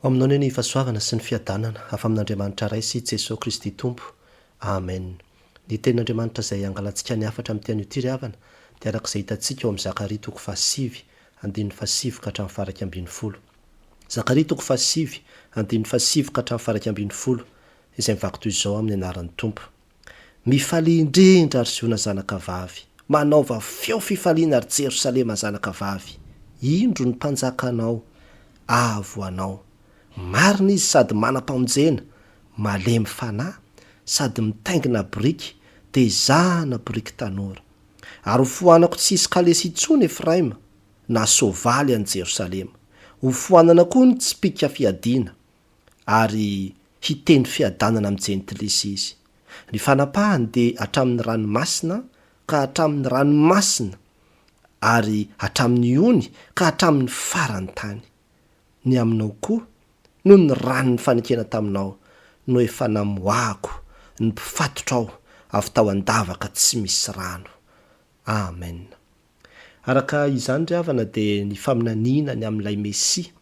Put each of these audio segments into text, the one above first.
Aminao ny fahasoavana sy ny fiadanana afa amin'Andriamanitra ray sy Jesosy Kristy Tompo. Amen. Ny tenin'Andriamanitra izay angalantsika ny afatra amin'ny teny ity ry havana dia arak'izay hitantsika eo amin'ny Zakaria toko fahasivy andininy fahasivy ka hatramin'ny faraka ambin'ny folo. Zakaria toko fahasivy andininy fahasivy ka hatramin'ny faraka ambin'ny folo, izay mivaky toy izao amin'ny anaran'ny Tompo. Mifalia indrindra ry Ziona zanaka vavy, manaova feo fifaliana ry Jerosalema zanaka vavy. Indro ny mpanjakanao, avo anao. Marina izy sady manam-pamonjena, malemy fanahy, sady mitaingina biriky, tezahana biriky tanora. Ary ho foanako tsisy kalesy intsony Efraima, na soavaly an'i Jerosalema. Ho foanana koa ny tsipika fiadiana, ary hiteny fiadanana amin'ny jentilesy izy. Ny fanapahany dia hatramin'ny ranomasina ka hatramin'ny ranomasina, ary hatramin'ny ony ka hatramin'ny farany tany. Ny aminao koa no ny ranony fanekena taminao, no efa namoako ny mpifatotra ao avy tao an-davaka tsy misy rano. Amen. Araka izany ry havana dia ny faminaniana ny amin'ilay Mesia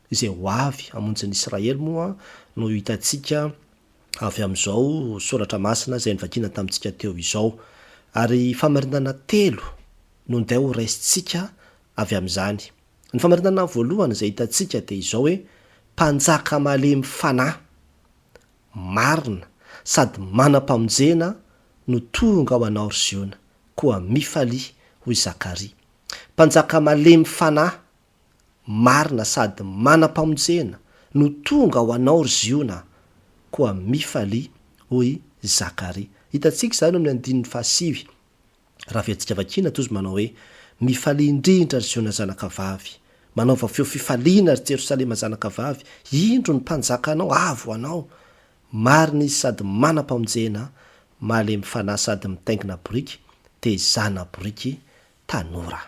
izay ho avy hamonjy ny Israely moa no hitantsika avy amin'izao soratra masina izay nivakiana tamintsika teo izao, ary famarinana telo no nday ho raisintsika avy amin'izany. Ny famarinana voalohany izay hitantsika dia izao hoe mpanjaka malemy fanahy, marina sady manam-pamonjena no tonga ao anao ry Ziona, koa mifalia hoy Zakaria. Mpanjaka malemy fanahy, marina sady manam-pamonjena no tonga ao anao ry Ziona, koa mifalia hoy Zakaria. Hitantsika izany amin'ny andininy fahasivy. Raha viantsika vakiana toy izy manao hoe mifalia indrindra ry Ziona zanaka vavy, manaova feo fifaliana ry Jerosalema zanaka vavy. Indro ny mpanjakanao, avo anao. Marina izy sady manam-pamonjena, malemy fanahy sady mitaingina biriky, tezana biriky tanora.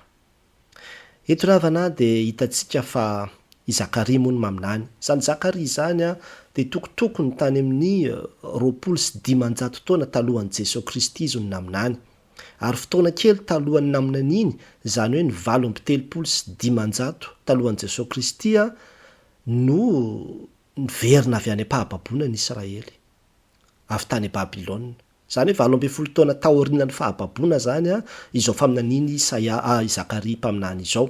Eto ravana dia hitantsika fa i Zakaria moa no maminany. Zany Zakaria izany dia tokotoko ny tany amin'ny 25 taona talohan'i Jesosy Kristy izy no naminany. Ary fotoana kely talohan'ny naminan'iny, izany hoe ny 750 talohan'i Jesosy Kristy no niverina avy any am-pahababoana ny Israely avy tany Babilôna. Izany hoe 70 taona taorian'ny fahababoana zany izao faminan'iny i Zakaria mpaminany izao.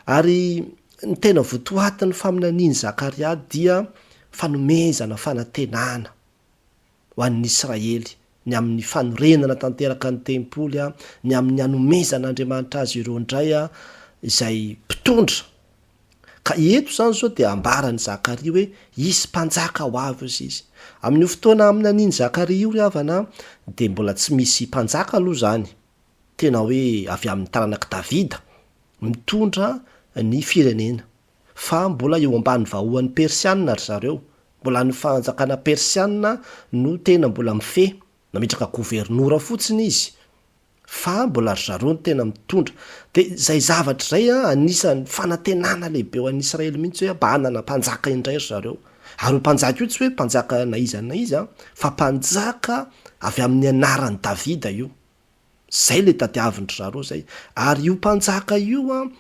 Ary ny tena votoatin'ny faminan'iny Zakaria dia fanomezana fanantenana ho an'ny Israely, ny amin'ny fanorenana tanteraka ny tempoly, ny amin'ny hanomezan'Andriamanitra azy ireo indray izay mpitondra. Ka eto zany zao dia ambarany Zakaria hoe isy mpanjaka ho avy izy. Amin'ny fotoana aminan'iny Zakaria io ry havana dia mbola tsy misy mpanjaka aloha zany, tena hoe avy amin'ny taranaka Davida mitondra ny firenena, fa mbola eo ambany vahoan'ny Persianina ry zareo. Mbola ny fanjakana Persianina no tena mbola mifehy, nametraka gouvernoura fotsiny izy, fa mbola ry zareo no tena mitondra. Dia zay zavatra izay anisan'ny fanantenana lehibe ho an'ny Israely mihitsy hoe hanana mpanjaka indray ry zareo. Ary mpanjaka io tsy hoe mpanjaka na iza, fa mpanjaka avy amin'ny anaran'i Davida io. Zay le tadiavin'ny zareo zay. Ary io mpanjaka io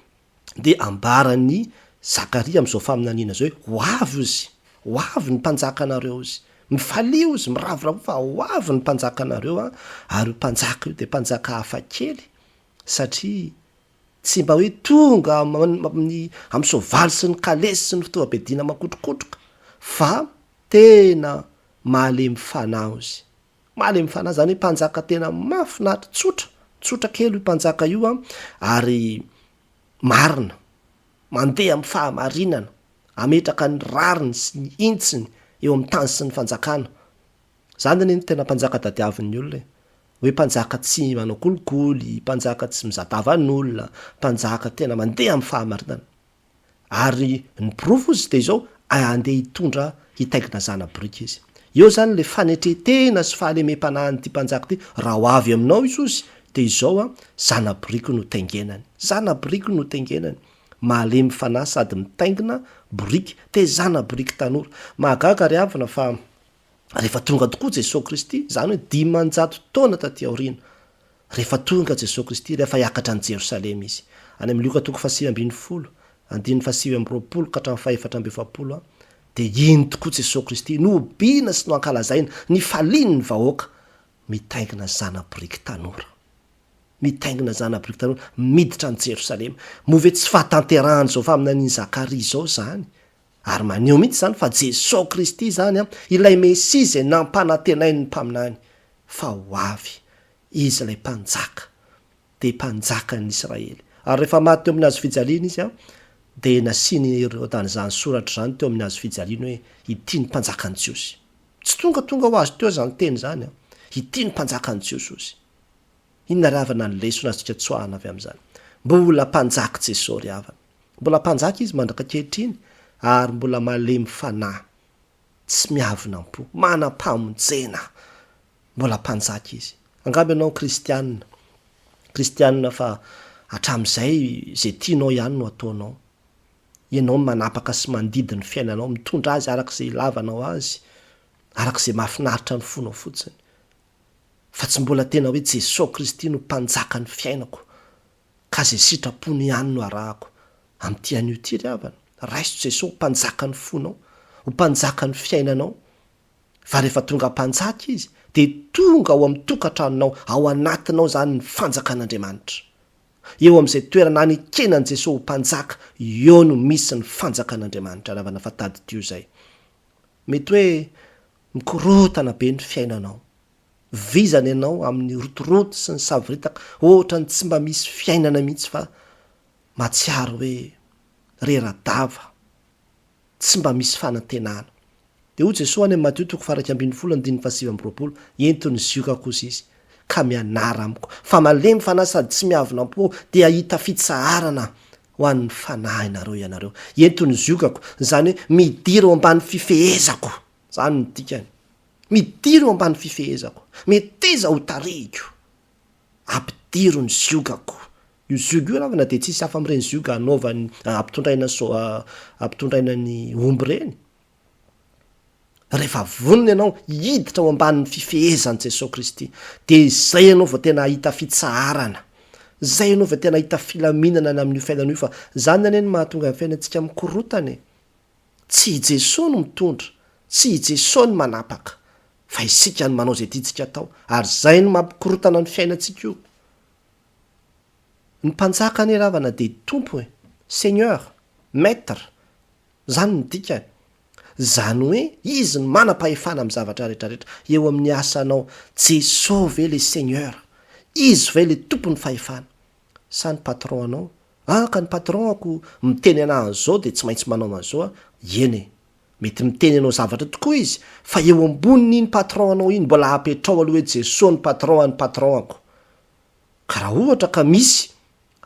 dia ambarany Zakaria amin'izao faminaniana zao hoe ho avy izy, ho avy ny mpanjaka anareo izy. Mifalia izy, miravoravo fa ho avy ny mpanjaka anareo. Ary io mpanjaka io dia mpanjaka hafa kely, satria tsy mba hoe tonga amin'ny soavaly sy ny kalesy sy ny fitaovam-piadiana makotrokotroka, fa tena malemy fanahy izy. Malemy fanahy zany hoe mpanjaka tena mahafinaritra, tsotra kely io mpanjaka io, ary marina, mandeha amin'ny fahamarinana, ametraka ny rariny sy ny intsiny eo amin'ny tany sy ny fanjakana. Zany ny tena mpanjaka tadiavin'ny olona, hoe mpanjaka tsy manao kolikoly, mpanjaka tsy mizatavan'olona, mpanjaka tena mandeha amin'ny fahamarinana. Ary ny profo izy dia izao andeha hitondra hitaingina zana-biriky izy. Eo zany le fanetretena sy fahalemem-panahiny ty mpanjaka ty. Raha ho avy aminao izy dia izao zana-biriky no taingenany, zana-biriky no taingenany. Malemy fanahy sady mitaingina biriky, tezana biriky tanora. Mahagaga ry havana fa rehefa tonga tokoa Jesosy Kristy, zany hoe 500 taona taty aoriana, rehefa tonga Jesosy Kristy, rehefa hiakatra ny Jerosalema izy. Any amin'ny Luka toko 8:20, andininy 8:20 ka hatramin'ny 7:20 dia iny tokoa Jesosy Kristy noobiana sy no ankalazaina ny faliny ny vahoaka mitaingina zanaboriky tanora, mitaingina zanaboriky tanora miditra any Jerosalema. Move tsy fahatanterahany zao fa amin'n'iny Zakaria zao zany, ary maneho mihitsy zany fa Jesosy Kristy zany ilay Mesia izay nampanantenainy ny mpaminany, fa ho avy izy ilay mpanjaka, dia mpanjakan'ny Israely. Ary rehefa maty teo amin'ny hazo fijaliana izy dia nasiany ireo tan'izany soratra zany teo amin'ny hazo fijaliana hoe ity ny mpanjakan'i Jiosy. Tsy tonga ho azy teo zany teny zany ity ny mpanjakan'i Jiosy ozy. Inona ravana ny lesona azontsika tsoahana avy amin'izany? Mbola mpanjaka Jesosy ry havana, mbola mpanjaka izy mandraka ankehitriny, ary mbola malemy fanahy, tsy miavonam-po, manam-pamonjena, mbola mpanjaka izy. Angamba ianao kristianina fa hatramin'izay zay tianao ihany no ataonao, ianao manapaka sy mandidy ny fiainanao, mitondra azy arak'izay ilavanao azy, arak'izay mahafinaritra ny fonao fotsiny, fa tsy mbola tena hoe Jesosy Kristy no mpanjaka ny fiainako ka zay sitrapony ihany no arahako. Amin'ity an'io ty ry havana, raiso Jesosy ho mpanjaka ny fonao, ho mpanjaka ny fiainanao, fa rehefa tonga mpanjaka izy dia tonga ao amin'ny tokantranonao, ao anatinao zany ny fanjakan'Andriamanitra. Eo amin'izay toerana anekenan'i Jesosy ho mpanjaka, eo no misy ny fanjakan'Andriamanitra. Ravana fatady tio zay, mety hoe mikorotana be ny fiainanao, vizana ianao amin'ny rotoroto sy ny savoritaka, ohatra ny tsy mba misy fiainana mihitsy fa matsiaro hoe rera-dava, tsy mba misy fanantenana. Dia hoy Jesosy any amin'ny Mateo 7:20, entony zioka kosa izy ka mianara amiko, fa malemy fanahy sady tsy miavonam-po dia hita fitsaharana ho an'ny fanahy ianareo. Entony ziokako zany hoe midira eo ambany fifehezako, zany ny dikany, midira eo ambany fifehezako, meteza ho tarihiko, ampidiro ny ziokako. Io zioka io ravana dia tsisy hafa amin'ireny zioka anaovany ampitondraina ny omby reny. Rehefa vonona ianao hiditra ao ambanin'ny fifehezan'i Jesosy Kristy, dia izay ianao vao tena hahita fitsaharana, izay ianao vao tena hahita filaminana ny amin'io fiainana io. Fa zany anie no mahatonga ny fiainantsika mikorotana, tsy i Jesosy no mitondra, tsy i Jesosy no manapaka, fa isika no manao zay tiantsika atao, ary zay no mampikorotana ny fiainantsika io. Ny mpanjaka anie ravana dia tompo Seigneur, maître, zany ny dikany. Zany hoe izy no manam-pahefana amin'ny zavatra rehetrarehetra. Eo amin'ny asanao, Jesosy ve le Seigneur, izy ve le tompony fahefana, sa ny patron anao? Ka ny patron ako miteny anahy zao dia tsy maintsy manao an'izao. Eny mety miteny anao zavatra tokoa izy, fa eo amboniny iny patron anao iny mbola apetrao aloha hoe Jesosy ny patron ako. Ka raha ohatra ka misy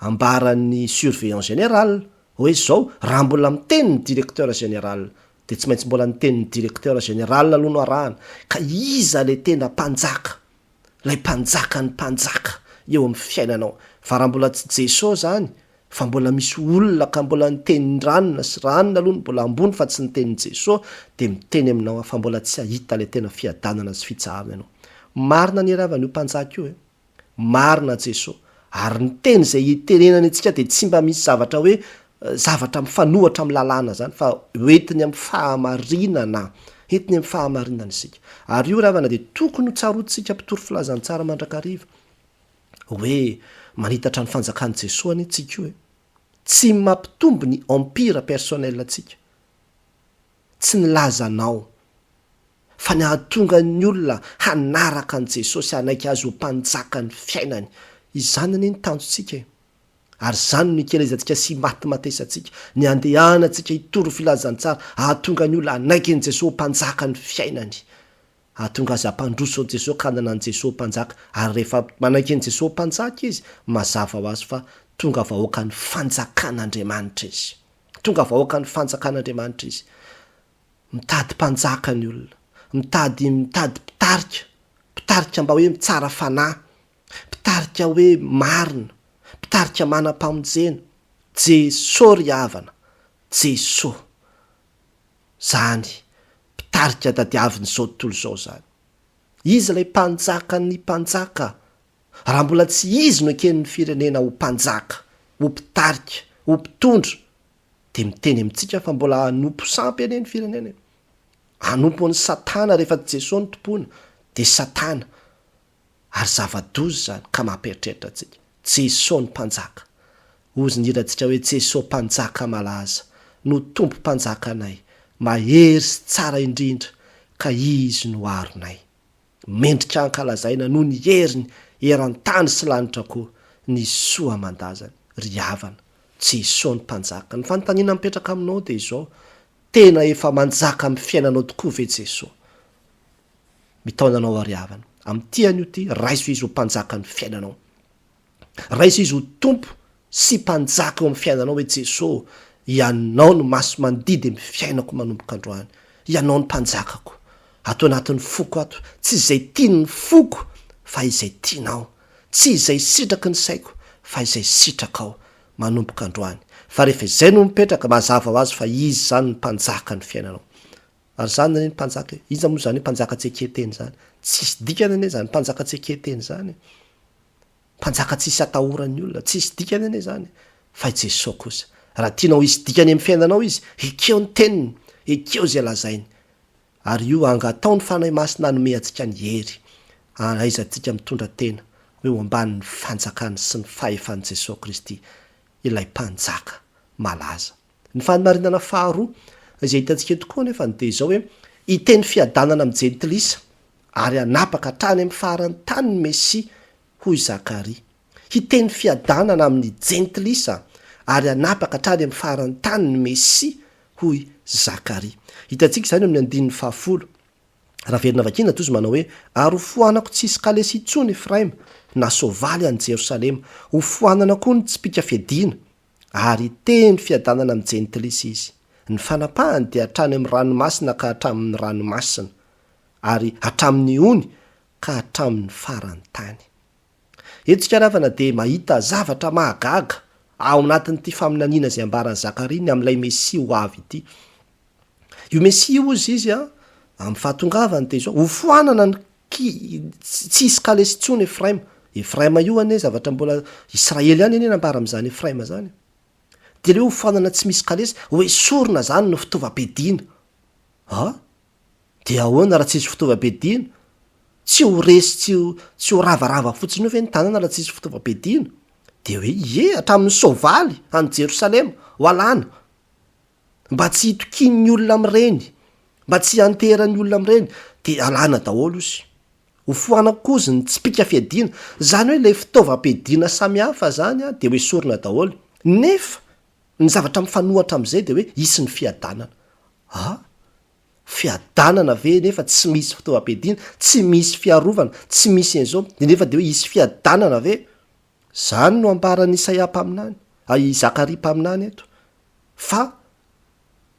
ambaran'ny surveillant général hoe zao, raha mbola miteny ny directeur général, dia tsy maintsy mbola niteny ny directeur général aloha no arahana. Ka iza le tena mpanjaka, lay mpanjaka ny mpanjaka eo amin'ny fiainanao. Fa raha mbola tsy Jesosy zany, fa mbola misy olona ka mbola niteny ranona sy ranona aloha mbola ambony fa tsy niteny Jesosy, dia miteny aminao fa mbola tsy ahita le tena fiadanana sy fitsaharana ianao. Marina ny ravana io mpanjaka io marina Jesosy, ary ny teny zay itenenany antsika dia tsy mba misy zavatra hoe zavatra mifanohatra amin'ny lalàna zany, fa entiny amin'ny fahamarinana, entiny amin'ny fahamarinana isika. Ary io ravana dia tokony ho tsarotsika mpitoro filazany tsara mandrakariva hoe manitatra ny fanjakan'i Jesosy any tsika io tsy mampitombo ny empire personnel atsika, tsy ny lazanao, fa ny ahatonga ny olona hanaraka an' Jesosy, hanaiky azy ho mpanjaka ny fiainany. Izany anie ny tanjontsika ary zany no ikelezantsika sy matimatesantsika, ny andehanantsika hitoro filazantsara, ahatonga ny olona hanaiky ny Jesosy ho mpanjaka ny fiainany, ahatonga azy hampandroso an' Jesosy ka hanana an' Jesosy mpanjaka. Ary rehefa manaiky an' Jesosy mpanjaka izy, mazava ho azy fa tonga vahoaka ny fanjakan'Andriamanitra izy, tonga vahoaka ny fanjakan'Andriamanitra izy. Mitady mpanjaka ny olona, mitady pitarika mba hoe tsara fanahy, pitarika hoe marina, pitarika manam-pamonjena. Jesosy ry havana, Jesosy zany pitarika tadiaviny zao tontolo zao zany. Izy lay mpanjaka ny mpanjaka. Raha mbola tsy izy no eken'ny firenena ho mpanjaka, ho pitarika, ho mpitondra, de miteny amintsika fa mbola hanompo sampy eny ny firenena hanompo ny satana rehefa jesosy ny tompona de satana ary zava-dozy zany ka mampieritreritra atsika jesosy ny mpanjaka ozy nirantsika hoe jesosy mpanjaka malaza no tompo mpanjaka anay mahery sy tsara indrindra ka izy no aronay mendrika ankalazaina no ny heriny eran-tany sy lanitra koa ny soa mandazany ry havana jesosy ny mpanjaka ny fanontaniana mipetraka aminao de izao tena efa manjaka amin'ny fiainanao tokoa ve jesosy mitaonanao ary havana amin'tiany io ty raiso izy ho mpanjaka ny fiainanao raiso izy ho tompo sy mpanjaka eo amin'ny fiainanao hoe jesosy ianao no maso mandidy amin'ny fiainako manomboka androany ianao ny mpanjakako ato anatin'ny foko ato tsy izay tiany ny foko fa izay tianao tsy izay sitraky ny saiko fa izay sitrakao manomboka androany fa rehefa izay no mipetraka mazava ho azy fa izy zany ny mpanjaka ny fiainanao ary zany ny mpanjaka iza moa zany hoe mpanjaka tseketeny zany tsisy dikany ane zany mpanjaka tseketeny zany mpanjaka tsisy atahorany olona tsisy dikany ane zany fa jesosy kosa raha tianao isy dikany amin'ny fiainanao izy ekeo ny teniny ekeo zay lazainy ary io angatao ny fanahy masina hanome antsika ny hery aizantsika mitondra tena hoe ho amban'ny fanjakany sy ny fahefan'i Jesosy Kristy ilay mpanjaka malaza ny fanomarinana faharoa izay hitantsika tokoa nefa de izao hoe iteny fiadanana amin'ny jentilisa ary anapaka trany amin'ny farany tany ny Mesia hoy Zakaria hiteny fiadanana amin'ny jentilisa ary anapaka trany amin'ny farany tany ny Mesia hoy Zakaria hitantsika zany amin'ny 10 raha verina vakina tozy manao hoe ary hofoanako tsisy kalesy itsony Efraima na sovaly any Jerosalema hofoanana koa ny tsipika fiadina ary teny fiadanana amin'ny jentilisa izy ny fanapahany dia hatrany amin'ny ranomasina ka hatramin'ny ranomasina ary hatramin'ny ony ka hatramin'ny farany tany etsika ravana de mahita zavatra mahagaga ao anatin'ity faminaniana izay ambaran'ny Zakaria ny amin'ilay Mesia ho avy ity io Mesia ozy izy amin'ny fahatongavany de izao hofoanana ny tsisy kalesy tsony Efraima io ane zavatra mbola Israely ihany ane nambara amin'izany Efraima zany de le hoe hofoanana tsy misy kalesy hoe sorona zany no fitaovam-piadiana de ahoana raha tsisy fitaovam-piadiana tsy ho resy tsy ho ravarava fotsiny hoe ny tanana raha tsisy fitaovam-piadiana de hoe hatramin'ny sovaly any Jerosalema ho alana mba tsy hitokin'ny olona am'ireny mba tsy hanteran'ny olona am'ireny de alana daholo izy hofoanako kozy ny tsipika fiadiana zany hoe le fitaovam-piadiana samihafa zany de hoe sorona daholo nefa ny zavatra mifanohatra am'izay de hoe isy ny fiadanana fiadanana ve nefa tsy misy fitaovam-piadiana tsy misy fiarovana tsy misy an'izao de nefa de hoe isy fiadanana ve zany no ambarany Isaia mpaminany Zakaria mpaminany eto fa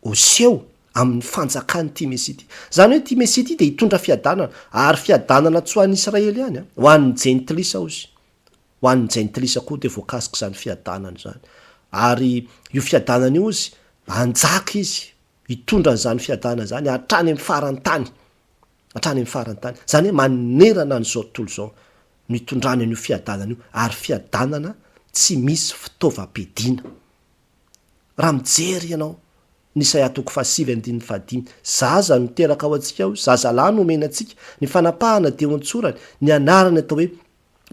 oseho amin'ny fanjakany ty Mesia ty zany hoe ty Mesia ty de hitondra fiadanana ary fiadanana tsy ho an'ny Israely ihany ho an'ny jentilisa ozy ho an'ny jentilisa koa de voakasika zany fiadanana zany ary io fiadanana io ozy anjaka izy hitondra an'izany fiadanana zany hatrany amin'ny farany tany zany hoe manerana n'izao tontolo zao no hitondrany an'io fiadanana io ary fiadanana tsy misy fitaovam-piadiana raha mijery ianao ny Isaia 5:5 zaza no teraka ao antsika ao zaza lahy no omena antsika ny fanapahana de eo antsorany ny anarany atao hoe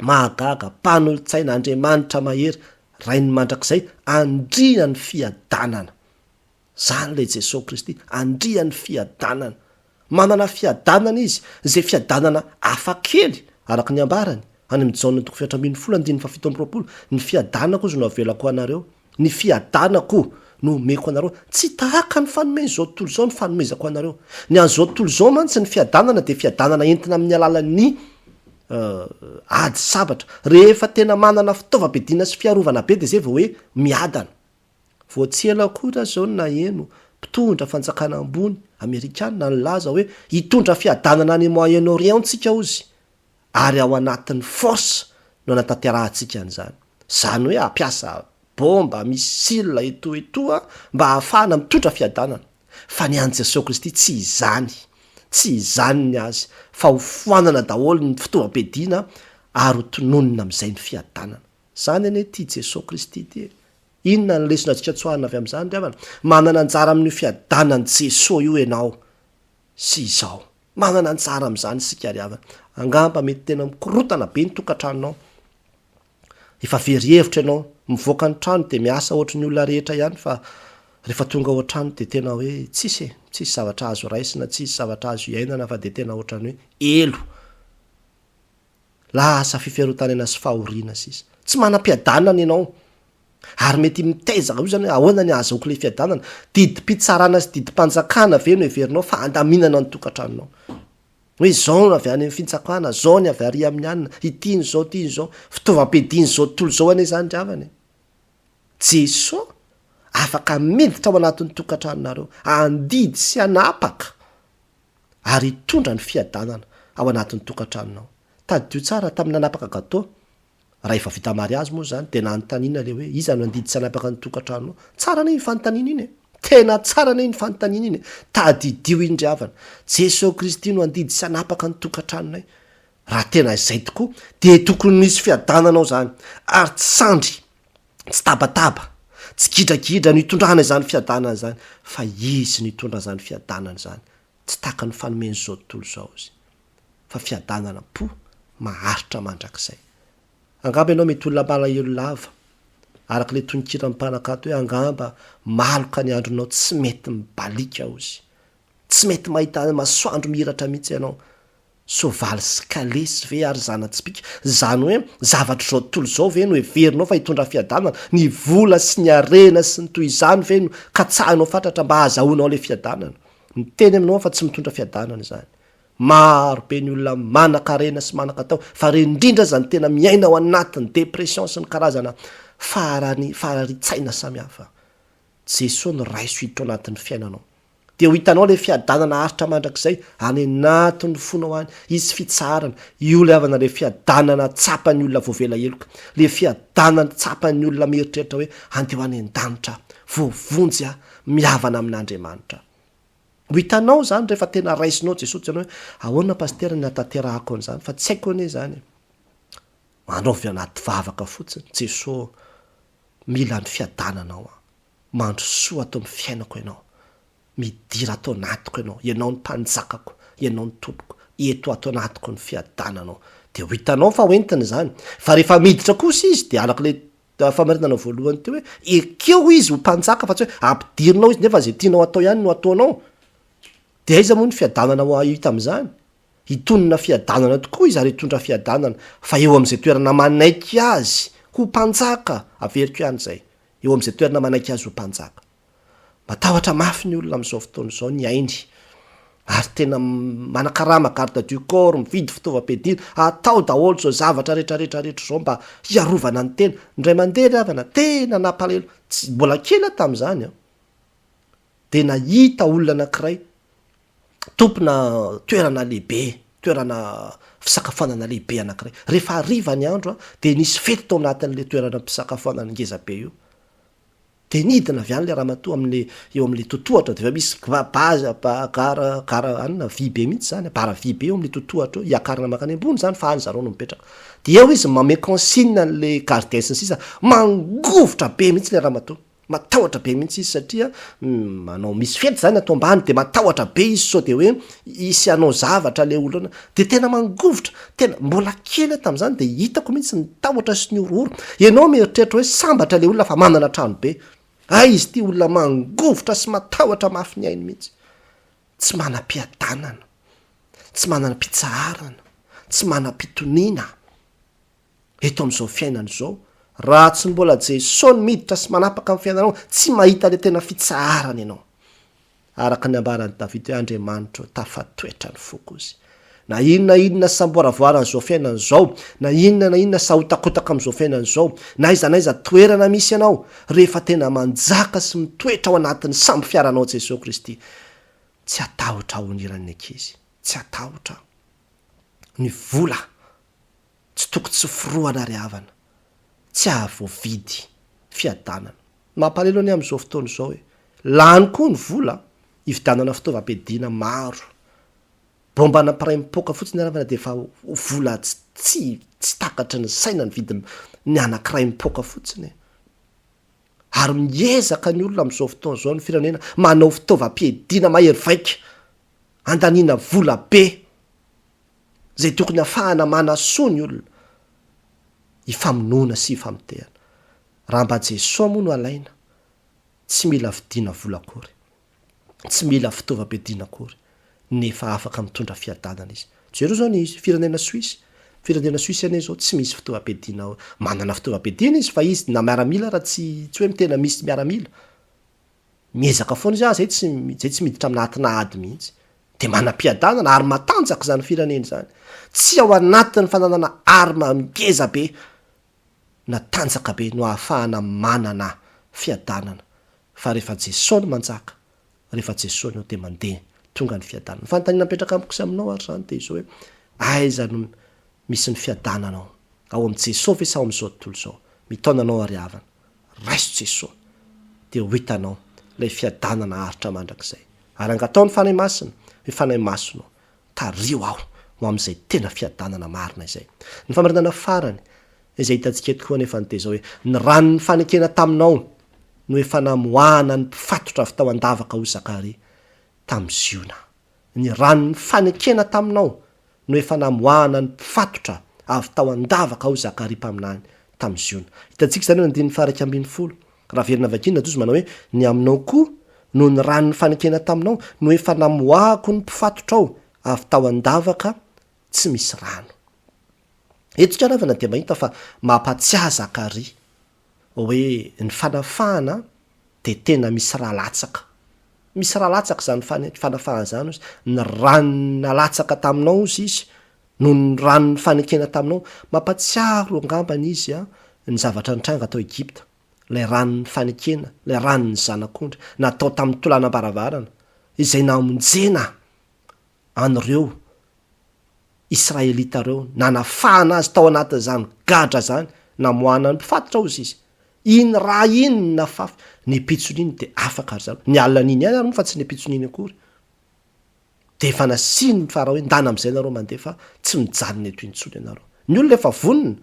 mahagaga mpanolotsaina Andriamanitra mahery rainy mandrakizay andria ny fiadanana zany le Jesosy Kristy andria ny fiadanana manana fiadanana izy zay fiadanana afakely araka ny ambarany any amin'ny Jaona 7:17 ny fiadanako izy no avelako anareo ny fiadanako no omeko anareo tsy tahaka ny fanomeny zao tontolo zao ny fanomezako anareo ny an'izao tontolo zao mantsy ny fiadanana de fiadanana entina amin'ny alalan'ny ady sabatra rehefa tena manana fitaovam-piadiana sy fiarovana be de zay vao hoe miadana voatsela koa zao na eno mpitondra fanjakana ambony Amerikana nylaza hoe hitondra fiadanana any Moyen-Orient tsika ozy ary ao anatin'ny force no anataterahantsika an'izany zany hoe ampiasa bomba misila etoetoa mba hahafahana mitondra fiadanana fa ny an'i Jesosy Kristy tsy izany ny azy fa hofoanana daholo ny fitaovam-piadiana ary ho tononona amin'izay ny fiadanana zany ane ty Jesosy Kristy ty inona ny lesona antsika tsoahana avy amin'izany ry havana manana anjara amin'ny fiadanany Jesosy io ianao sy izao manana anjara amin'izany sika ry havana angamba mety tena mikorotana be ny tokantranonao efa verihevitra ianao mivoaka ny trano de miasa ohatry ny olona rehetra ihany fa rehefa tonga ao an-trano de tena hoe tsisy zavatra azo raisina tsisy zavatra azo iainana fa de tena ohatrany hoe elo lasa fifiarotanena sy fahoriana sisa tsy manam-piadanana ianao ary mety mitezaka io zany hoe ahoana ny azo okle fiadanana didim-pitsarana sy didim-panjakana ve no heverinao fa andaminana ny tokantranonao hoe zao no avy any amin'ny fitsakana zao ny avy ary amin'ny anina itiny zao fitaovam-piadiny zao tontolo zao ane zany dravany Jesosy afaka miditra ao anatin'ny tokantranonareo andidy sy anapaka ary hitondra ny fiadanana ao anatin'ny tokantranonao tadio tsara tamin'ny nanapaka gato raha efa vita mariazy moa zany de nanontaniana le hoe iza no andidy sy anapaka ny tokantranonao tsara ne ny fanontaniana iny tena tsara ne ny fanontaniana iny tadidio indry havana Jesosy Kristy no andidy sy anapaka ny tokantranonay raha tena izay tokoa de tokony misy fiadananao zany ary tsy sandry tsy tabataba tsy gidradra no hitondrana izany fiadanana zany fa izy no hitondra zany fiadanana zany tsy taka ny fanomeny zao tontolo zao izy fa fiadanana po maharitra mandrakizay angamba ianao mety olona malahelo lava araka le tonikira mpanakato hoe angamba maloka ny andronao tsy mety mibalika ozy tsy mety mahita masoandro mihiratra mihitsy ianao sovaly sy kalesy ve ary zanatspika zany hoe zavatra zao tontolo zao ve no heverinao fa hitondra fiadanana ny vola sy ny arena sy ny toy izany ve no katsahanao fatratra mba hazahoanao le fiadanana miteny aminao fa tsy mitondra fiadanana zany maro be ny olona manan-karena sy manan-katao fa rendrindra zany tena miaina ao anatin'ny depression sy ny karazana fararitsaina samihafa Jesosy no raiso hiditra ao anatin'ny fiainanao de ho hitanao le fiadanana haritra mandrakizay any anatin'ny fonao any izy fitsarana io le havana le fiadanana tsapany olona voavela eloka le fiadanana tsapany olona mieritreritra hoe andeo any an-danitra voavonjy mihavana amin'Andriamanitra ho hitanao zany rehefa tena raisinao Jesosy ianao hoe ahoana pastera ny ataterahako an'izany fa tsy haiko ane zany manaovy anaty vavaka fotsiny Jesosy mila ny fiadananao mandro soa atao amin'ny fiainako ianao midira atao anatiko ianao ny mpanjakako ianao ny tompoko eto atao anatiko ny fiadananao de ho hitanao fa hoentiny zany fa rehefa miditra kosa izy de alak'le famarinana voalohany teo hoe ekeo izy ho mpanjaka fa tsy hoe ampidirinao izy nefa zay tianao atao ihany no ataonao de aiza moa ny fiadanana ho hita amin'izany hitonona fiadanana tokoa izy ary hitondra fiadanana fa eo amin'izay toerana manaiky azy ho mpanjaka averiko ihany zay eo amin'izay toerana manaiky azy ho mpanjaka matahotra mafy ny olona amin'izao fotoana izao ny ainy ary tena manakarama garde du corps mividy fitaovam-piadina atao daholo zao zavatra rehetrarehetra zao mba hiarovana ny tena indray mandeha ry havana tena nampalelo tsy mbola kely tam'izany de nahita olona anankiray tompona toerana lehibe toerana fisakafoanana lehibe anankiray rehefa ariva ny andro de nisy fety tao anatin'le toerana mpisakafoanana ngezabe io de nidina avy any le ramatoa amin'le eo amin'le totohatra de fa misy gara anina vy be mihitsy zany bara vy be eo amin'le totohatra eo iakarina makany ambony zany fa any zareo no mipetraka de eo izy mame consigne an'le gardesy sisa mangovotra be mihitsy le ramatoa matahotra be mihitsy izy satria manao misy fety zany atao ambany de matahotra be izy sao de hoe isy anao zavatra le olona de tena mangovotra tena mbola kely tam'izany de hitako mihitsy ny tahotra sy ny ororo ianao mieritreritra hoe sambatra le olona fa manana trano be izy ty olona mangovotra sy matahotra mafy ny ainy mihitsy tsy manam-piadanana tsy manana mpitsaharana tsy manam-pitoniana eto amin'izao fiainana izao raha tsy mbola Jesosy miditra sy manapaka amin'ny fiainanao tsy mahita le tena fitsaharana ianao araka ny ambarany Davida hoe Andriamanitra tafatoetra ny foko izy na inona samboaravoarana zao fiainana zao na inona sahotakotaka amin'izao fiainana zao na iza toerana misy ianao rehefa tena manjaka sy mitoetra ao anatin'ny samby fiaranao Jesosy Kristy tsy atahotra honirany ankizy tsy atahotra ny vola tsy tokony tsy foroana ry havana tsy ahavoavidy fiadanana mampalelo any amin'izao fotoana izao hoe lany koa ny vola hividanana fitaovam-piadina maro bomba nampiray mipoka fotsiny aravana de fa vola tsy takatra ny saina ny vidiny ny anankiray mipoka fotsiny ary miezaka ny olona amin'izao fotoana zao ny firenena manao fitaovam-piadiana mahery vaika, andaniana vola be zay tokony hafahana manasoa ny olona hifamonoana sy hifamitehana. Raha mba Jesosy moa no alaina, tsy mila vidiana vola akory, tsy mila fitaovam-piadiana akory, nefa afaka mitondra fiadanana izy. Jereo zao ny firenena Suisse ane zao tsy misy fitaovam-piadiana, manana fitaovam-piadiana izy fa izy na miaramila raha tsy hoe mitena misy miaramila. Miezaka foana izy zay tsy miditra amin'atina ady mihitsy. De manam-piadanana ary matanjaka zany firenena zany. Tsy ao anatin'ny fananana arma ngeza be na tanjaka be no ahafahana manana fiadanana. Fa rehefa Jesosy no manjaka, rehefa Jesosy no de mandeha tonga ny fiadanana. Fanontaniana mipetraka amiko sy aminao ary zany de izao hoe aiza no misy ny fiadananao? Ao am' Jesosy ve sa ao am'izao tontolo zao? Mitaonanao ary havana, raiso Jesosy de ho hitanao lay fiadanana aritra mandrakizay. Ary angatao ny fanahy masina, hoe fanahy masina tario aho ho am'izay tena fiadanana marina izay. Ny famarinana farany izay hitantsika tokoa nefa ny tezao hoe ny ranon'ny fanekena taminao no efa namoahana ny mpifatotra avy tao an-davaka ho Zakaria tam'Ziona. Ny ranon'ny fanekena taminao no efa namoahana ny mpifatotra avy tao an-davaka ho Zakaria mpaminany tam'Ziona. Hitantsika zany hoe andin'ny faraka ambin'ny folo. Raha verina vakina dozy manao hoe ny aminao koa no ny ranon'ny fanekena taminao no efa namoahako ny mpifatotra ao avy tao an-davaka tsy misy rano. Eto tsika ravana dia mahita fa mampatsiahy Zakaria hoe ny fanafahana de tena misy raha latsaka. Misy raha latsaka zany fanafahana zany ozy. Ny ranona latsaka taminao ozy izy no ny ranon'ny fanekena taminao. Mampatsiahy ro angambany izy ny zavatra nitranga atao Egypta. Lay ranon'ny fanekena, lay ranon'ny zanak'ondry natao tamin'ny tolanam-baravarana izay namonjena an'ireo Israelita reo, nanafahana azy tao anatin'izany gadra zany, namoahana ny mpifatotra ozy izy. Iny raha iny ny nafafy, ny pitsoniny de afaka ary zany. Ny alina n'iny ihany ary moa fa tsy ny pitsoniny akory. De efa nasiny farao hoe ndana am'izay nareo mandeha fa tsy mijanona eto intsony ianareo. Ny olona efa vonona,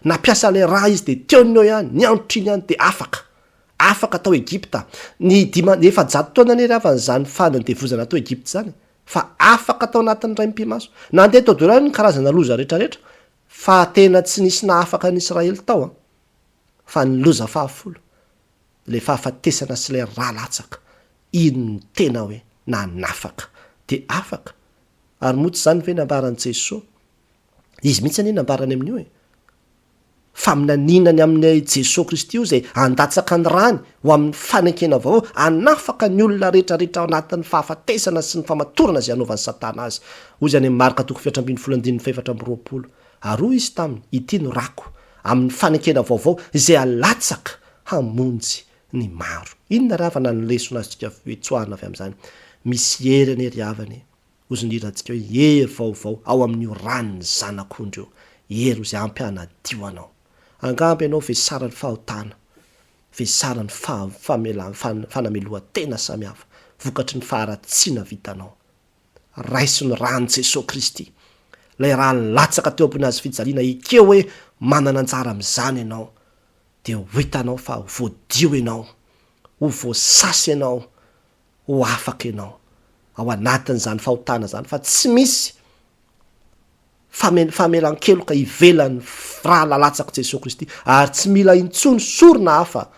nampiasa le raha izy de teony eo ihany, ny antriny ihany de afaka tao Egypta. Ny efa 100 taona nery avan'izany fandendevozana tao Egypta zany. Fa afaka tao anatin'ny ray mpimaso. Nandeha tao dorany ny karazana loza rehetrarehetra, fa tena tsy nisy na afaka n'Israely tao fa ny loza fahafolo. Le fahafatesana sy le raha latsaka, iny ny tena hoe nanafaka de afaka. Ary motsy zany ve nambaran'i Jesosy? Izy mihitsy anie nambarany amin'io e. Fa minaninany amin'ny Jesosy Kristy io zay andatsaka ny rany ho amin'ny fanekena vaovao, anafaka ny olona rehetrarehetra ao anatin'ny fahafatesana sy ny famatorana izay anaovan'ny Satana azy. Hoy zany amin'ny Marka 7:24. Ary hoy izy taminy, ity no rako amin'ny fanekena vaovao izay alatsaka hamonjy ny maro. Inona ravana ny lesona azontsika vetsoahana avy amin'izany? Misy hery ane ry havany. Ozon'irantsika hoe hery vaovao ao amin'io ranon'ny zanak'ondry io. Hery izay ampy hanadio anao. Angamby ianao vesara ny fahotana, vesara ny fanamelohan-tena samihafa, vokatry ny faharatsiana vitanao. Raiso ny rano Jesosy Kristy, lay raha latsaka teo ambony azy fijaliana ikeo hoe manana anjara amin'izany ianao, de ho hitanao fa ho voadio ianao, ho voasasy ianao, ho afaka ianao ao anatin'izany fahotana zany, fa tsy misy famelan-keloka ivelan'ny raha lalatsaka Jesosy Kristy, ary tsy mila intsony sorona hafa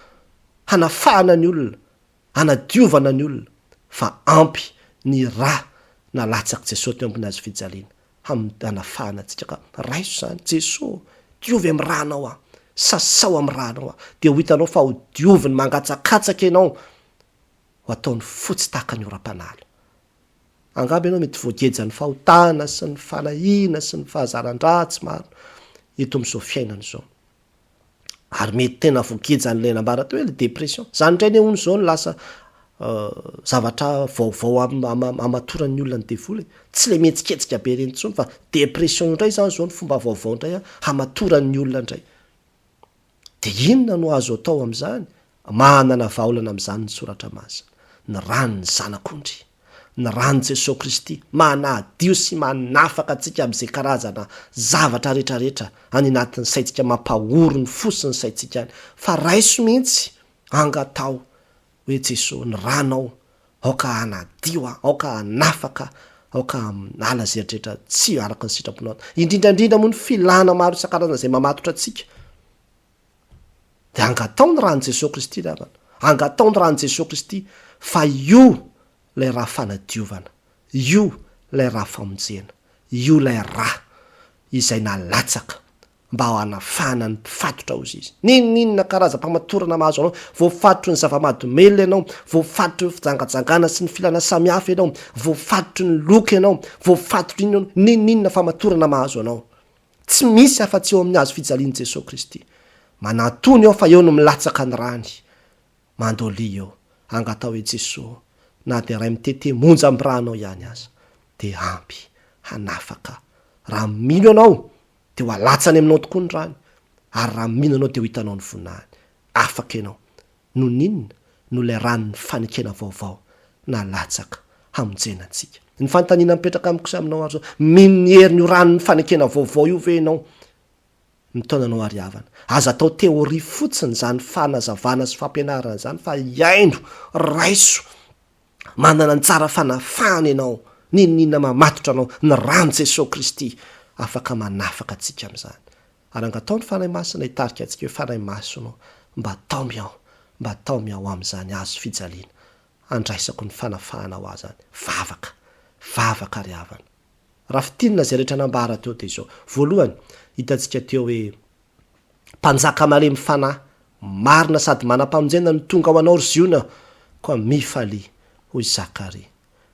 hanafahana ny olona, hanadiovana ny olona, fa ampy ny raha nalatsaka Jesosy teo ambony azy fijaliana hanafahana antsika. Ka raiso zany Jesosy, diovy amin'ny ranao sasao amin'ny ranao de ho hitanao fa ho dioviny mangatsakatsaka ianao, ho ataony fotsy tahaka ny ora-panala. Angamby ianao mety voageja ny fahotana sy ny fanahina sy ny fahazaran-dratsy maro eto amin'izao fiainana izao. Ary mety tena voageja n'ilay nambara teo hoe le depression. Zany indray ne hono zao no lasa zavatra vaovao amatoran'ny olona ny devoly. Tsy le mihetsiketsika be reny intsony fa depression indray zany zao ny fomba vaovao indray hamatoran'ny olona indray. De inona no azo atao amin'izany? Manana vaolana amin'izany ny soratra masina. Ny ranon'ny zanak'ondry, ny ranon Jesosy Kristy manadio sy manafaka antsika amin'izay karazana zavatra rehetrarehetra any anatin'ny saintsika, mampahoro ny fosiny saintsika any. Fa raiso mihitsy angatao hoe Jesosy ny ranao aoka hanadio aoka hanafaka aoka ala zay rehetra tsy araka ny sitraponao indrindrandrindra moa ny filana maro isan-karazana zay mamatotra atsika de angatao ny rany Jesosy Kristy ravana angatao ny rany Jesosy Kristy fa io lay raha fanadiovana io lay raha famonjena io lay raha izay nalatsaka mba ho anafana ny mpifatotra ozy izy ninninona karazam-pamatorana mahazo anao voafatotry ny zava-mahadomely ianao voafatotry ny fijangajangana sy ny filana samihafa ianao voafatotry ny loka ianao voafatotry iny ninninona famatorana mahazo anao tsy misy afa-tsy eo amin'ny azo fijaliany Jesosy Kristy manatony ao fa eo no milatsaka ny rany mandolia eo angatao hoe Jesosy na de ray mitete monja amin'ny ranao ihany aza de ampy hanafaka raha mino anao de ho alatsany aminao tokoa ny rany ary raha mino anao de ho hitanao ny vonahany afaka ianao no ninona no lay ranony fanekena vaovao na latsaka hamonjena antsika ny fanontaniana mipetraka amikosa aminao ary zao mino ny herin'io ranony fanekena vaovao io ve ianao mitaonanao ariavana aza atao teoria fotsiny zany fanazavana sy fampianarana zany fa iaino raiso manana ny tsara fanafahana ianao ninninona mamatotra anao ny rano Jesosy Kristy afaka manafaka atsika am'izany ary angatao ny fanahy masina hitarika atsika hoe fanahy masonao mba tao miao am'izany azo fijaliana andraisako ny fanafahana ho azany vavaka ariavana raha fitinina zay rehetra nambara teo de izao voalohany hitantsika teo hoe mpanjaka malemy fanahy marina sady manam-pamonjena ny tonga ho anao ry ziona koa mifaly hoy Zakaria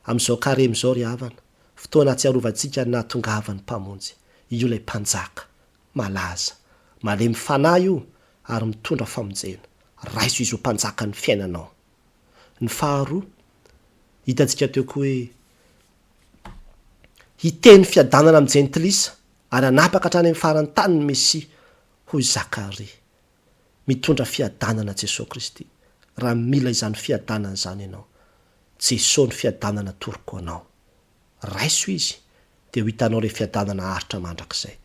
am'izao karem zao ry havana fotoana tsy arovantsika natongavany mpamonjy io lay mpanjaka malaza malemy fanahy io ary mitondra famonjena raiso izy ho mpanjaka ny fiainanao ny faharoa hitantsika teo koa hoe hiteny fiadanana amin'ny jentilisa ary anapaka hatrany amin'ny farany tany ny Mesia hoy Zakaria mitondra fiadanana Jesosy Kristy raha mila izany fiadanana zany ianao Jesosy ny fiadanana toroko anao raiso izy de ho hitanao le fiadanana aritra mandrakizay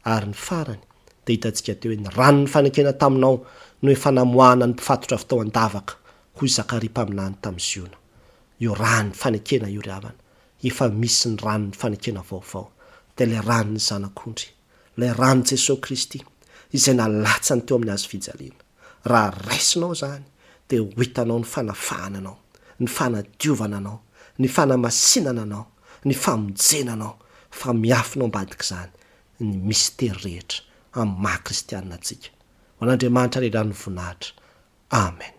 ary ny farany de hitantsika teo hoe ny ranony fanekena taminao no efa namoahana ny mpifatotra fitao an-davaka hoy Zakaria mpaminany tamin'ny Ziona io rano fanekena io ry havana efa misy ny ranony fanekena vaovao de le ranony zanak'ondry le rano Jesosy Kristy izay nalatsany teo amin'ny azo fijaliana raha raisinao zany de ho hitanao ny fanafahana anao ny fanadiovana anao ny fanamasinana anao ny famonjena anao fa miafinao ambadika zany ny mistera rehetra amin'ny maha kristianina antsika ho an'Andriamanitra rerany voninahitra amen.